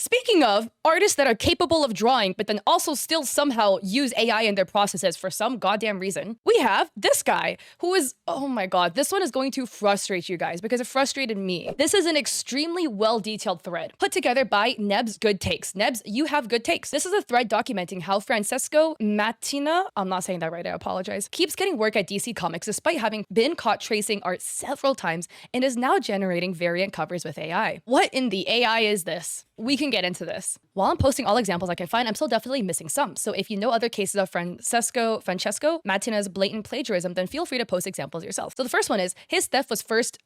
Speaking of artists that are capable of drawing, but then also still somehow use AI in their processes for some goddamn reason, we have this guy who is, oh my god, this one is going to frustrate you guys because it frustrated me. This is an extremely well-detailed thread put together by Neb's Good Takes. Nebs, you have good takes. This is a thread documenting how Francesco Mattina, I'm not saying that right, I apologize, keeps getting work at DC Comics despite having been caught tracing art several times and is now generating variant covers with AI. What in the AI is this? We can get into this. While I'm posting all examples I can find, I'm still definitely missing some. So if you know other cases of Francesco Mattina's blatant plagiarism, then feel free to post examples yourself. So the first one is, his theft was first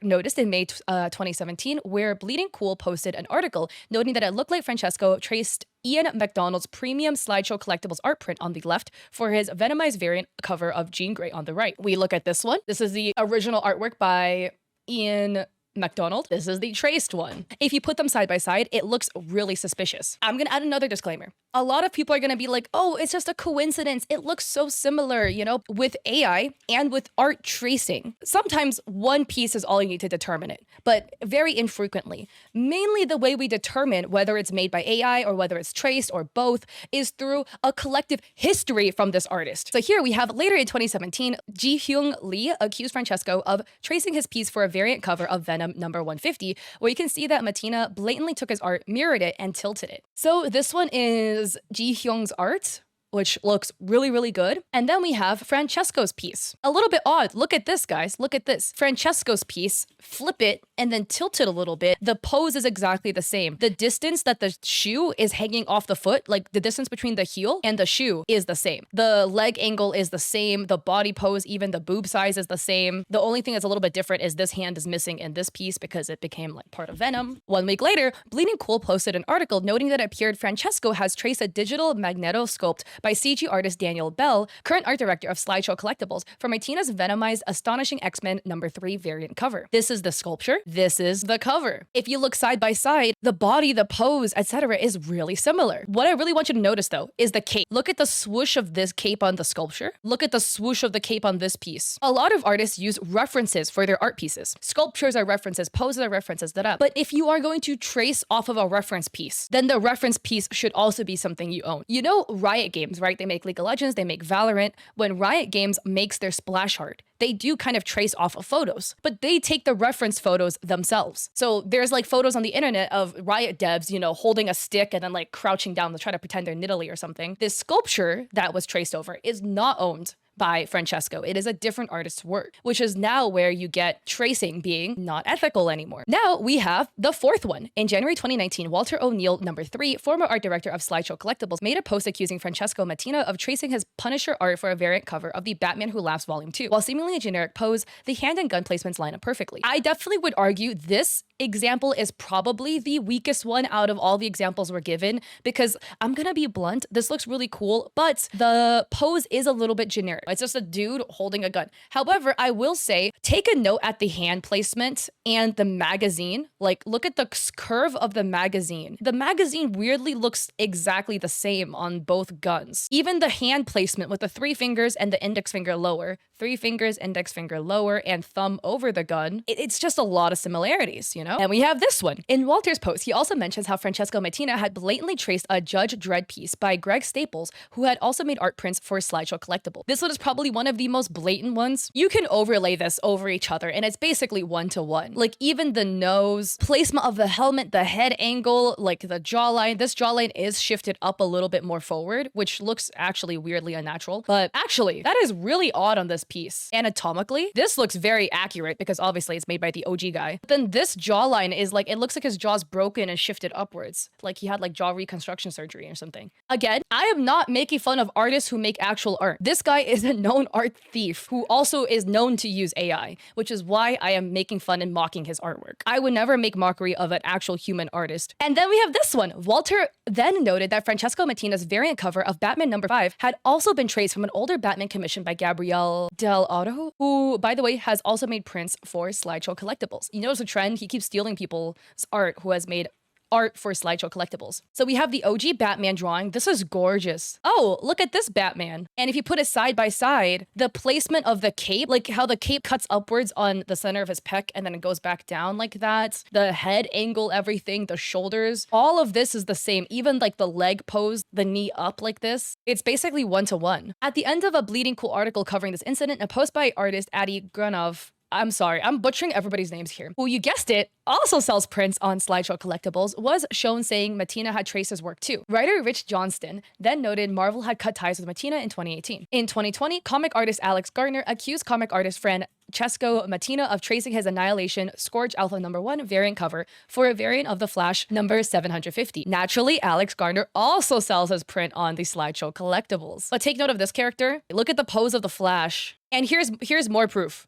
noticed in May 2017, where Bleeding Cool posted an article noting that it looked like Francesco traced Ian McDonald's premium slideshow collectibles art print on the left for his Venomized variant cover of Jean Grey on the right. We look at this one. This is the original artwork by Ian McDonald. This is the traced one. If you put them side by side, it looks really suspicious. I'm gonna add another disclaimer. A lot of people are gonna be like, oh, it's just a coincidence. It looks so similar, you know? With AI and with art tracing, sometimes one piece is all you need to determine it, but very infrequently. Mainly the way we determine whether it's made by AI or whether it's traced or both is through a collective history from this artist. So here we have, later in 2017, Ji-Hyung Lee accused Francesco of tracing his piece for a variant cover of Venom number 150, where you can see that Mattina blatantly took his art, mirrored it, and tilted it. So this one is Ji-Hyung's art, which looks really, really good. And then we have Francesco's piece. A little bit odd. Look at this, guys. Look at this. Francesco's piece, flip it, and then tilt it a little bit. The pose is exactly the same. The distance that the shoe is hanging off the foot, like the distance between the heel and the shoe, is the same. The leg angle is the same. The body pose, even the boob size, is the same. The only thing that's a little bit different is this hand is missing in this piece because it became like part of Venom. 1 week later, Bleeding Cool posted an article noting that it appeared Francesco has traced a digital magnetosculpt by CG artist Daniel Bell, current art director of Slideshow Collectibles, for Mattina's Venomized Astonishing X-Men #3 variant cover. This is the sculpture. This is the cover. If you look side by side, the body, the pose, etc. is really similar. What I really want you to notice, though, is the cape. Look at the swoosh of this cape on the sculpture. Look at the swoosh of the cape on this piece. A lot of artists use references for their art pieces. Sculptures are references, poses are references, But if you are going to trace off of a reference piece, then the reference piece should also be something you own. You know Riot Games, right? They make League of Legends, they make Valorant. When Riot Games makes their splash art, they do kind of trace off of photos, but they take the reference photos themselves. So there's like photos on the internet of Riot devs, you know, holding a stick and then like crouching down to try to pretend they're Nidalee or something. This sculpture that was traced over is not owned by Francesco. It is a different artist's work, which is now where you get tracing being not ethical anymore. Now we have the fourth one. In January 2019, Walter O'Neill, #3, former art director of Slideshow Collectibles, made a post accusing Francesco Mattina of tracing his Punisher art for a variant cover of the Batman Who Laughs Volume 2. While seemingly a generic pose, the hand and gun placements line up perfectly. I definitely would argue this example is probably the weakest one out of all the examples we're given, because I'm gonna be blunt, this looks really cool, but the pose is a little bit generic. It's just a dude holding a gun. However, I will say, take a note at the hand placement and the magazine. Like, look at the curve of the magazine. The magazine weirdly looks exactly the same on both guns. Even the hand placement with the 3 fingers and the index finger lower, 3 fingers, index finger lower, and thumb over the gun. It's just a lot of similarities, you know? And we have this one. In Walter's post, he also mentions how Francesco Mattina had blatantly traced a Judge Dredd piece by Greg Staples, who had also made art prints for Slideshow Collectible. This one is probably one of the most blatant ones. You can overlay this over each other, and it's basically 1-to-1. Like, even the nose, placement of the helmet, the head angle, like the jawline. This jawline is shifted up a little bit more forward, which looks actually weirdly unnatural. But actually, that is really odd on this piece. Anatomically, this looks very accurate because obviously it's made by the OG guy. But then this jawline is like, it looks like his jaw's broken and shifted upwards. Like he had like jaw reconstruction surgery or something. Again, I am not making fun of artists who make actual art. This guy is a known art thief who also is known to use AI, which is why I am making fun and mocking his artwork. I would never make mockery of an actual human artist. And then we have this one. Walter then noted that Francesco Mattina's variant cover of Batman #5 had also been traced from an older Batman commissioned by Gabriel Del Aro, who, by the way, has also made prints for Slideshow Collectibles. You notice a trend? He keeps stealing people's art who has made art for slideshow collectibles. So we have the OG Batman drawing. This is gorgeous. Oh, look at this Batman. And if you put it side by side, the placement of the cape, like how the cape cuts upwards on the center of his pec and then it goes back down like that, the head angle, everything, the shoulders, all of this is the same. Even like the leg pose, the knee up like this. It's basically one-to-one. At the end of a bleeding cool article covering this incident, a post by artist Adi Grunov, I'm sorry, I'm butchering everybody's names here, who, you guessed it, also sells prints on slideshow collectibles, was shown saying Mattina had traced his work too. Writer Rich Johnston then noted Marvel had cut ties with Mattina in 2018. In 2020, comic artist Alex Gardner accused comic artist Francesco Mattina of tracing his Annihilation Scourge Alpha #1 variant cover for a variant of The Flash number 750. Naturally, Alex Gardner also sells his print on the slideshow collectibles. But take note of this character. Look at the pose of the Flash. And here's more proof.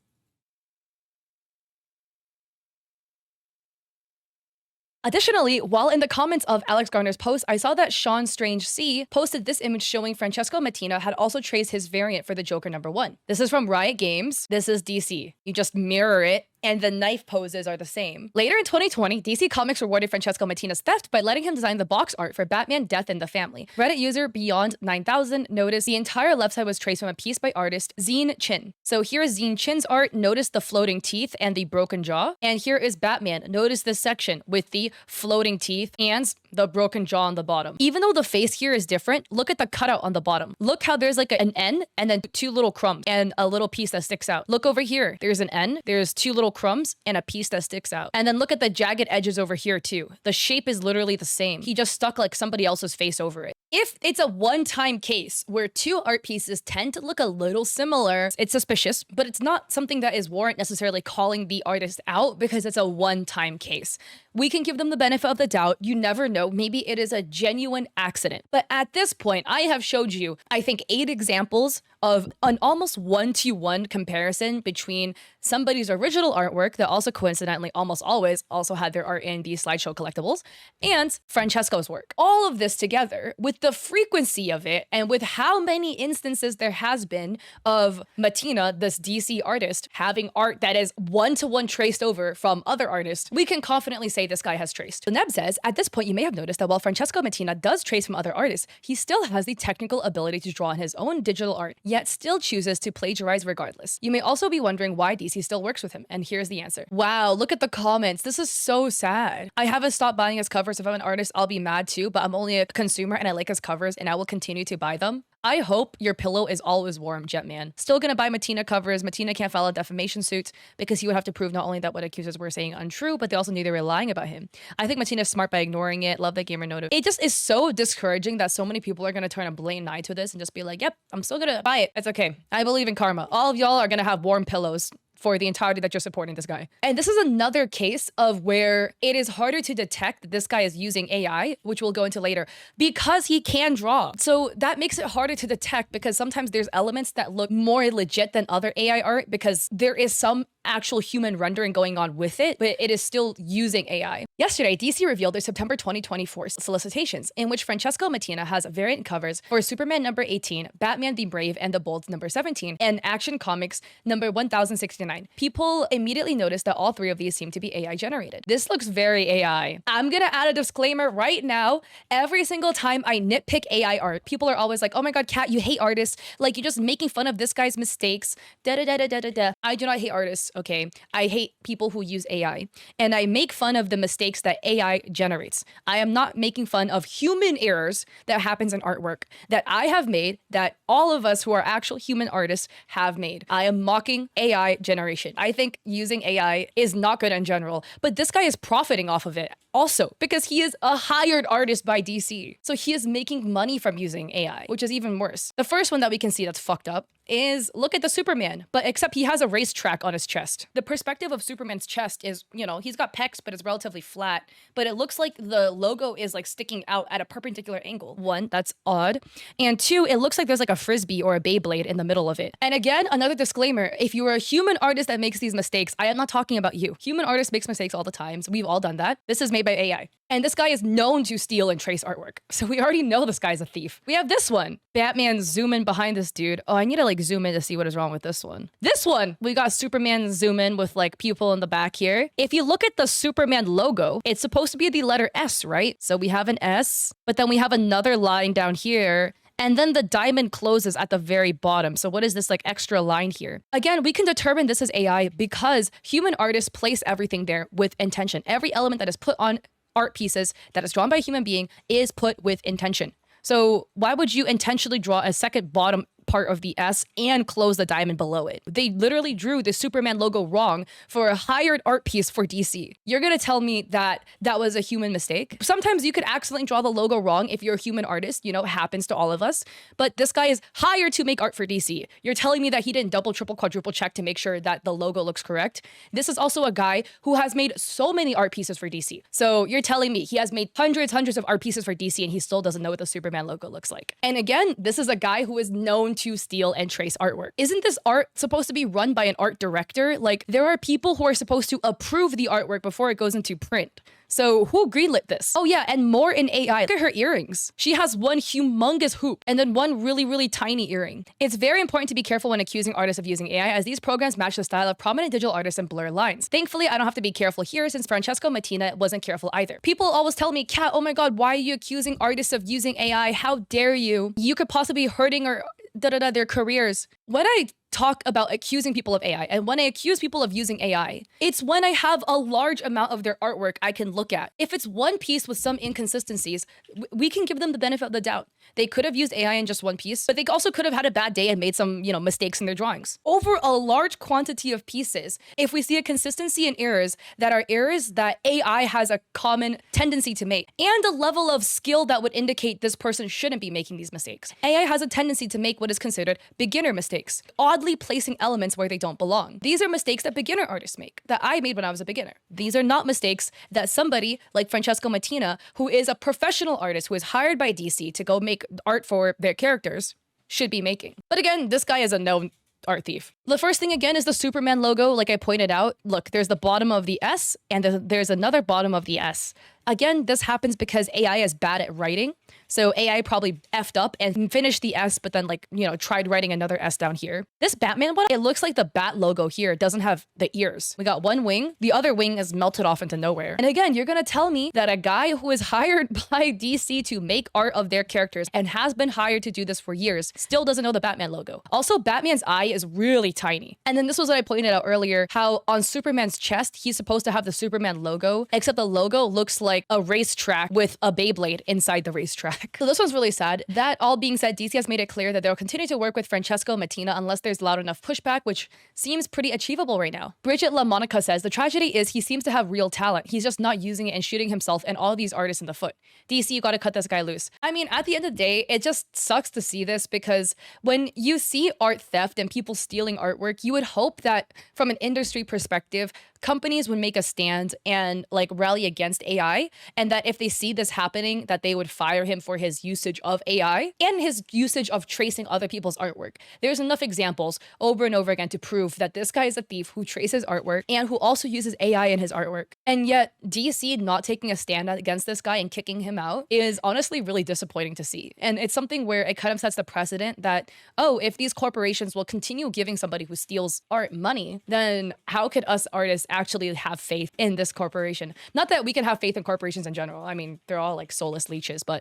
Additionally, while in the comments of Alex Gardner's post, I saw that Sean Strange C posted this image showing Francesco Mattina had also traced his variant for the Joker #1. This is from Riot Games. This is DC. You just mirror it, and the knife poses are the same. Later in 2020, DC Comics rewarded Francesco Mattina's theft by letting him design the box art for Batman Death in the Family. Reddit user Beyond9000 noticed the entire left side was traced from a piece by artist Zine Chin. So here is Zine Chin's art. Notice the floating teeth and the broken jaw. And here is Batman. Notice this section with the floating teeth and the broken jaw on the bottom. Even though the face here is different, look at the cutout on the bottom. Look how there's like an N and then two little crumbs and a little piece that sticks out. Look over here. There's an N, there's two little crumbs and a piece that sticks out. And then look at the jagged edges over here too. The shape is literally the same. He just stuck like somebody else's face over it. If it's a one-time case where two art pieces tend to look a little similar, it's suspicious, but it's not something that is warrant necessarily calling the artist out because it's a one-time case. We can give them the benefit of the doubt. You never know. Maybe it is a genuine accident. But at this point, I have showed you, I think, 8 examples of an almost one-to-one comparison between somebody's original artwork that also coincidentally almost always also had their art in these slideshow collectibles and Francesco's work. All of this together with the frequency of it and with how many instances there has been of Mattina, this DC artist, having art that is one-to-one traced over from other artists, we can confidently say this guy has traced. So Neb says, at this point, you may have noticed that while Francesco Mattina does trace from other artists, he still has the technical ability to draw on his own digital art, yet still chooses to plagiarize regardless. You may also be wondering why DC still works with him, and here's the answer. Wow, look at the comments. This is so sad. I haven't stopped buying his covers. If I'm an artist, I'll be mad too, but I'm only a consumer and I like his covers and I will continue to buy them. I hope your pillow is always warm, Jetman. Still gonna buy Mattina covers. Mattina can't file a defamation suit because he would have to prove not only that what accusers were saying untrue, but they also knew they were lying about him. I think Mattina's smart by ignoring it. Love that gamer note. It just is so discouraging that so many people are gonna turn a blind eye to this and just be like, yep, I'm still gonna buy it. It's okay. I believe in karma. All of y'all are gonna have warm pillows for the entirety that you're supporting this guy. And this is another case of where it is harder to detect that this guy is using AI, which we'll go into later, because he can draw. So that makes it harder to detect because sometimes there's elements that look more legit than other AI art because there is some actual human rendering going on with it, but it is still using AI. Yesterday, DC revealed their September 2024 solicitations, in which Francesco Mattina has variant covers for Superman number 18, Batman the Brave and the Bold number 17, and Action Comics number 1069. People immediately noticed that all 3 of these seem to be AI generated. This looks very AI. I'm gonna add a disclaimer right now. Every single time I nitpick AI art, people are always like, oh my god, Kat, you hate artists. Like, you're just making fun of this guy's mistakes. Da-da-da-da-da-da-da. I do not hate artists. Okay, I hate people who use AI, and I make fun of the mistakes that AI generates. I am not making fun of human errors that happens in artwork that I have made, that all of us who are actual human artists have made. I am mocking AI generation. I think using AI is not good in general, but this guy is profiting off of it also because he is a hired artist by DC. So he is making money from using AI, which is even worse. The first one that we can see that's fucked up is look at the Superman, but except he has a racetrack on his chest. The perspective of Superman's chest is, you know, he's got pecs, but it's relatively flat, but it looks like the logo is like sticking out at a perpendicular angle. 1, that's odd. And 2, it looks like there's like a Frisbee or a Beyblade in the middle of it. And again, another disclaimer, if you are a human artist that makes these mistakes, I am not talking about you. Human artists makes mistakes all the time. We've all done that. This is made by AI. And this guy is known to steal and trace artwork. So we already know this guy's a thief. We have this one. Batman zoom in behind this dude. Oh, I need to like zoom in to see what is wrong with this one. This one, we got Superman zoom in with like people in the back here. If you look at the Superman logo, it's supposed to be the letter S, right? So we have an S, but then we have another line down here. And then the diamond closes at the very bottom. So what is this like extra line here? Again, we can determine this is AI because human artists place everything there with intention. Every element that is put on art pieces that is drawn by a human being is put with intention. So why would you intentionally draw a second bottom part of the S and close the diamond below it? They literally drew the Superman logo wrong for a hired art piece for DC. You're gonna tell me that that was a human mistake? Sometimes you could accidentally draw the logo wrong if you're a human artist, you know, it happens to all of us. But this guy is hired to make art for DC. You're telling me that he didn't double, triple, quadruple check to make sure that the logo looks correct? This is also a guy who has made so many art pieces for DC. So you're telling me he has made hundreds of art pieces for DC and he still doesn't know what the Superman logo looks like. And again, this is a guy who is known to steal and trace artwork. Isn't this art supposed to be run by an art director? Like, there are people who are supposed to approve the artwork before it goes into print. So who greenlit this? Oh yeah, and more in AI. Look at her earrings. She has one humongous hoop and then one really, really tiny earring. It's very important to be careful when accusing artists of using AI, as these programs match the style of prominent digital artists and blur lines. Thankfully, I don't have to be careful here since Francesco Mattina wasn't careful either. People always tell me, Kat, oh my God, why are you accusing artists of using AI? How dare you? You could possibly be hurting or their careers. When I talk about accusing people of AI and when I accuse people of using AI, it's when I have a large amount of their artwork I can look at. If it's one piece with some inconsistencies, we can give them the benefit of the doubt. They could have used AI in just one piece, but they also could have had a bad day and made some, you know, mistakes in their drawings. Over a large quantity of pieces, if we see a consistency in errors that are errors that AI has a common tendency to make, and a level of skill that would indicate this person shouldn't be making these mistakes. AI has a tendency to make what is considered beginner mistakes, oddly placing elements where they don't belong. These are mistakes that beginner artists make, that I made when I was a beginner. These are not mistakes that somebody like Francesco Mattina, who is a professional artist who is hired by DC to go make art for their characters, should be making. But again, this guy is a known art thief. The first thing again is the Superman logo, like I pointed out. Look, there's the bottom of the S and there's another bottom of the S. Again, this happens because AI is bad at writing. So AI probably effed up and finished the S, but then like, you know, tried writing another S down here. This Batman one, it looks like the bat logo here doesn't have the ears. We got one wing, the other wing is melted off into nowhere. And again, you're gonna tell me that a guy who is hired by DC to make art of their characters and has been hired to do this for years still doesn't know the Batman logo. Also, Batman's eye is really tiny. And then this was what I pointed out earlier, how on Superman's chest, he's supposed to have the Superman logo, except the logo looks like a racetrack with a Beyblade inside the racetrack. So this one's really sad. That all being said, DC has made it clear that they'll continue to work with Francesco Mattina unless there's loud enough pushback, which seems pretty achievable right now. Bridget LaMonica says, the tragedy is he seems to have real talent. He's just not using it and shooting himself and all these artists in the foot. DC, you gotta cut this guy loose. I mean, at the end of the day, it just sucks to see this because when you see art theft and people stealing artwork, you would hope that from an industry perspective, companies would make a stand and like rally against AI, and that if they see this happening, that they would fire him for his usage of AI and his usage of tracing other people's artwork. There's enough examples over and over again to prove that this guy is a thief who traces artwork and who also uses AI in his artwork. And yet DC not taking a stand against this guy and kicking him out is honestly really disappointing to see. And it's something where it kind of sets the precedent that, oh, if these corporations will continue giving somebody who steals art money, then how could us artists actually have faith in this corporation? Not that we can have faith in corporations in general. I mean, they're all like soulless leeches, but